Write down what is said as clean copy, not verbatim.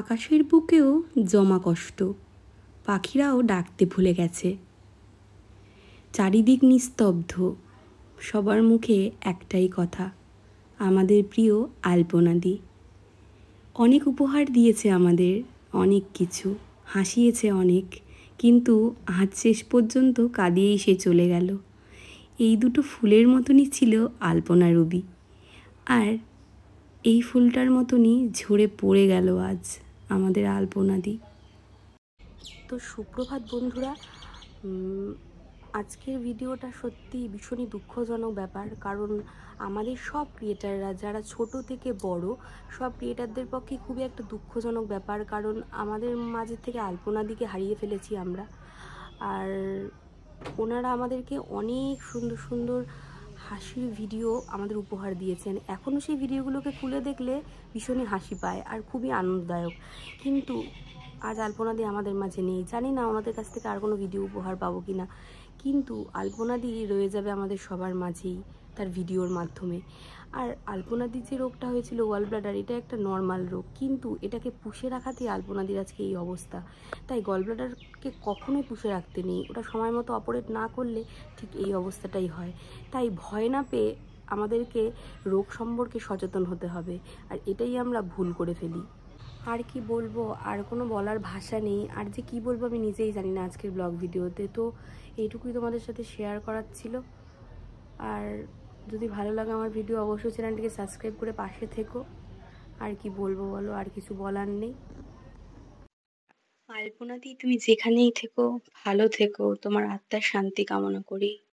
আকাশের বুকেও জমা কষ্ট, পাখিরাও ডাকতে ভুলে গেছে। চারিদিক নিস্তব্ধ, সবার মুখে একটাই কথা, আমাদের প্রিয় আলপনা দি। অনেক উপহার দিয়েছে আমাদের, অনেক কিছু হাসিয়েছে অনেক, কিন্তু আজ শেষ পর্যন্ত কাঁদিয়েই সে চলে গেল। এই দুটো ফুলের মতনই ছিল আলপনা রুবি, আর এই ফুলটার মতনই ঝরে পড়ে গেল আজ আমাদের আলপনা দি। তো সুপ্রভাত বন্ধুরা, আজকের ভিডিওটা সত্যি ভীষণই দুঃখজনক ব্যাপার, কারণ আমাদের সব ক্রিয়েটাররা যারা ছোট থেকে বড় সব ক্রিয়েটারদের পক্ষে খুবই একটা দুঃখজনক ব্যাপার, কারণ আমাদের মাঝে থেকে আলপনাদিকে হারিয়ে ফেলেছি আমরা। আর ওনারা আমাদেরকে অনেক সুন্দর সুন্দর হাসির ভিডিও আমাদের উপহার দিয়েছেন। এখনও সেই ভিডিওগুলোকে খুলে দেখলে ভীষণই হাসি পায় আর খুবই আনন্দদায়ক, কিন্তু আজ আলপনাদি আমাদের মাঝে নেই। জানি না ওনাদের কাছ থেকে আর কোনো ভিডিও উপহার পাবো কি না, কিন্তু আলপনাদি রয়ে যাবে আমাদের সবার মাঝেই তার ভিডিওর মাধ্যমে। আর আলপনাদির যে রোগটা হয়েছিল গল ব্লাডার, এটা একটা নর্মাল রোগ, কিন্তু এটাকে পুষে রাখাতেই আলপনাদির আজকে এই অবস্থা। তাই গল ব্লাডারকে কখনোই পুষে রাখতে নেই, ওটা সময় মতো অপারেট না করলে ঠিক এই অবস্থাটাই হয়। তাই ভয় না পেয়ে আমাদেরকে রোগ সম্পর্কে সচেতন হতে হবে, আর এটাই আমরা ভুল করে ফেলি। আর কি বলবো, আর কোনো বলার ভাষা নেই, আর যে কি বলবো আমি নিজেই জানি না আজকের ব্লগ ভিডিওতে। তো এইটুকুই তোমাদের সাথে শেয়ার করার ছিল। আর যদি ভালো লাগে আমার ভিডিও, অবশ্যই চ্যানেলটিকে সাবস্ক্রাইব করে পাশে থেকো। আর কি বলবো বলো, আর কিছু বলার নেই। আলপনাদি, তুমি যেখানেই থেকো ভালো থেকো, তোমার আত্মার শান্তি কামনা করি।